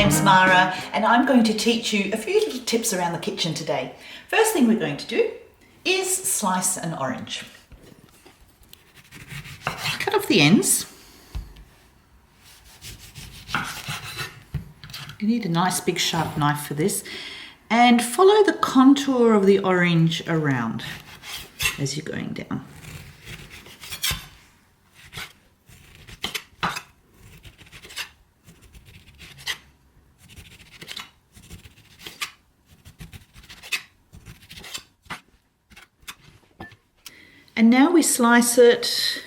name's Mara and I'm going to teach you a few little tips around the kitchen today. First thing we're going to do is slice an orange. Cut off the ends. You need a nice big sharp knife for this, and follow the contour of the orange around as you're going down. And now we slice it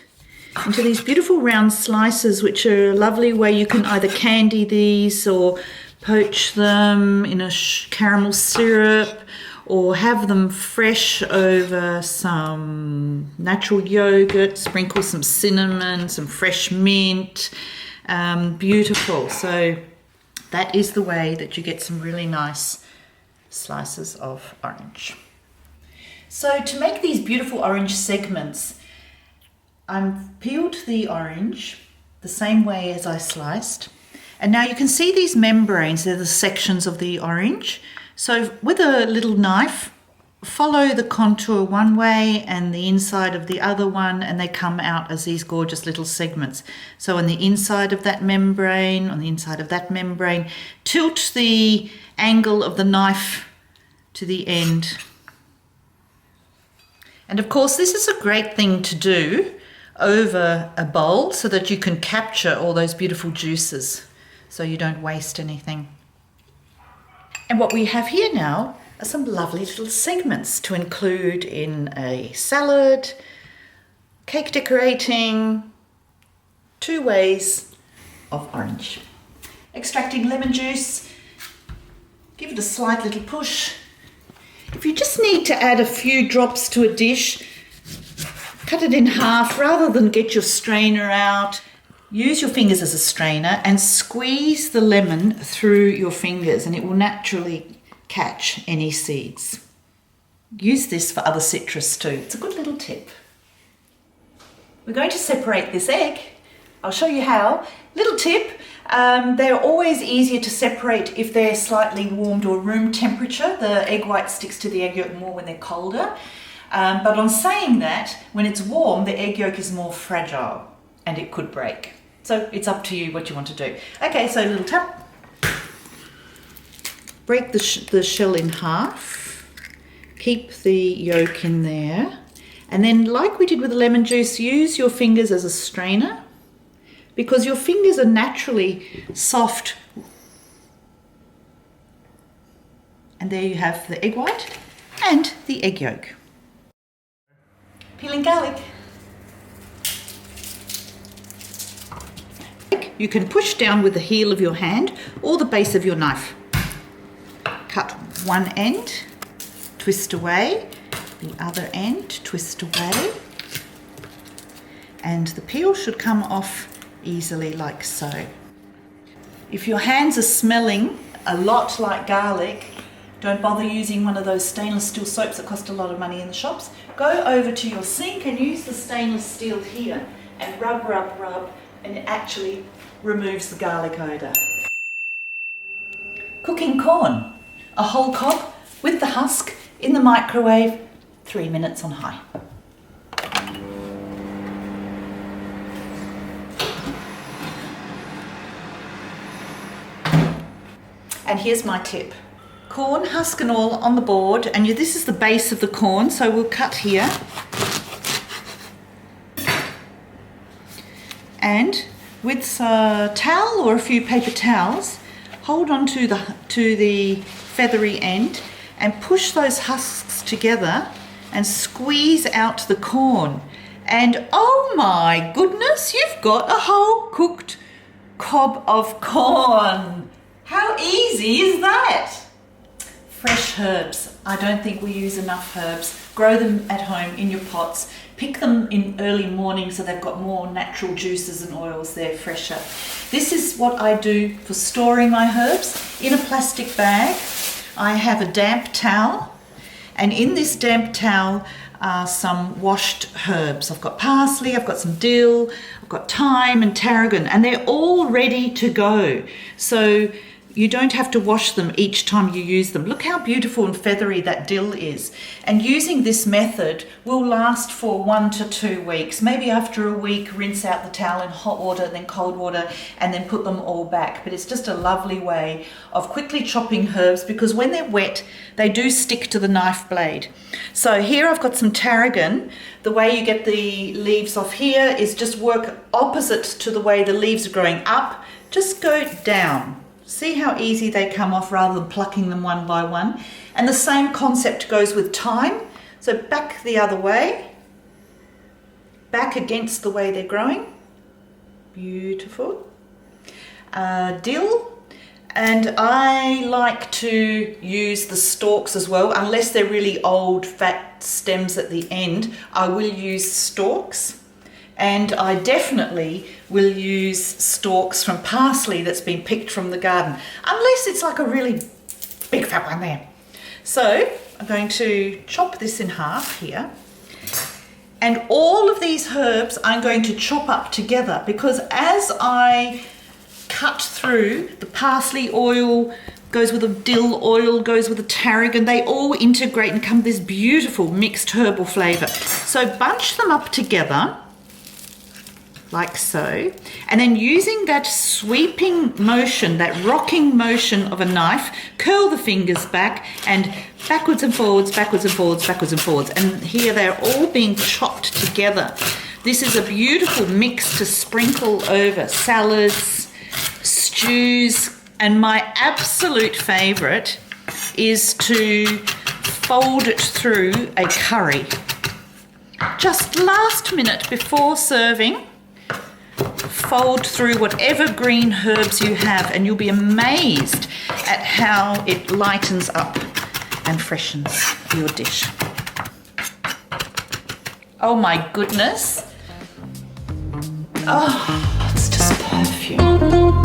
into these beautiful round slices, which are a lovely way you can either candy these or poach them in a caramel syrup, or have them fresh over some natural yogurt, sprinkle some cinnamon, some fresh mint. Beautiful. So that is the way that you get some really nice slices of orange. So to make these beautiful orange segments, I've peeled the orange the same way as I sliced. And now you can see these membranes, they're the sections of the orange. So with a little knife, follow the contour one way and the inside of the other one, and they come out as these gorgeous little segments. So on the inside of that membrane, on the inside of that membrane, tilt the angle of the knife to the end. And of course, this is a great thing to do over a bowl so that you can capture all those beautiful juices so you don't waste anything. And what we have here now are some lovely little segments to include in a salad, cake decorating, 2 ways of orange. Extracting lemon juice, give it a slight little push. If you just need to add a few drops to a dish, cut it in half rather than get your strainer out. Use your fingers as a strainer and squeeze the lemon through your fingers, and it will naturally catch any seeds. Use this for other citrus too. It's a good little tip. We're going to separate this egg. I'll show you how. Little tip, they're always easier to separate if they're slightly warmed or room temperature. The egg white sticks to the egg yolk more when they're colder. But on saying that, when it's warm, the egg yolk is more fragile and it could break. So it's up to you what you want to do. Okay, so a little tap. Break the shell in half. Keep the yolk in there. And then, like we did with the lemon juice, use your fingers as a strainer, because your fingers are naturally soft. And there you have the egg white and the egg yolk. Peeling garlic. You can push down with the heel of your hand or the base of your knife. Cut one end, twist away, the other end, twist away, and the peel should come off easily like so. If your hands are smelling a lot like garlic, don't bother using one of those stainless steel soaps that cost a lot of money in the shops. Go over to your sink and use the stainless steel here and rub, rub, rub, and it actually removes the garlic odour. Cooking corn. A whole cob with the husk in the microwave, 3 minutes on high. And here's my tip. Corn, husk and all on the board, and this is the base of the corn, so we'll cut here. And with a towel or a few paper towels, hold on to the feathery end and push those husks together and squeeze out the corn. And oh my goodness, you've got a whole cooked cob of corn. How easy is that? Fresh herbs. I don't think we use enough herbs. Grow them at home in your pots. Pick them in early morning so they've got more natural juices and oils there, fresher. This is what I do for storing my herbs. In a plastic bag, I have a damp towel, and in this damp towel are some washed herbs. I've got parsley, I've got some dill, I've got thyme and tarragon, and they're all ready to go. So you don't have to wash them each time you use them. Look how beautiful and feathery that dill is. And using this method will last for 1 to 2 weeks. Maybe after a week, rinse out the towel in hot water, then cold water, and then put them all back. But it's just a lovely way of quickly chopping herbs, because when they're wet, they do stick to the knife blade. So here I've got some tarragon. The way you get the leaves off here is just work opposite to the way the leaves are growing up. Just go down. See how easy they come off rather than plucking them one by one. And the same concept goes with thyme. So back the other way, back against the way they're growing. Beautiful. Dill. And I like to use the stalks as well, unless they're really old fat stems at the end. I will use stalks. And I definitely will use stalks from parsley that's been picked from the garden, unless it's like a really big fat one there. So I'm going to chop this in half here. And all of these herbs I'm going to chop up together, because as I cut through, the parsley oil goes with the dill oil, goes with the tarragon, they all integrate and come this beautiful mixed herbal flavour. So bunch them up together, like so, and then using that sweeping motion, that rocking motion of a knife, curl the fingers back and backwards and forwards, backwards and forwards, backwards and forwards. And here they're all being chopped together. This is a beautiful mix to sprinkle over salads, stews, and my absolute favourite is to fold it through a curry. Just last minute before serving, fold through whatever green herbs you have, and you'll be amazed at how it lightens up and freshens your dish. Oh my goodness. Oh, it's just perfume.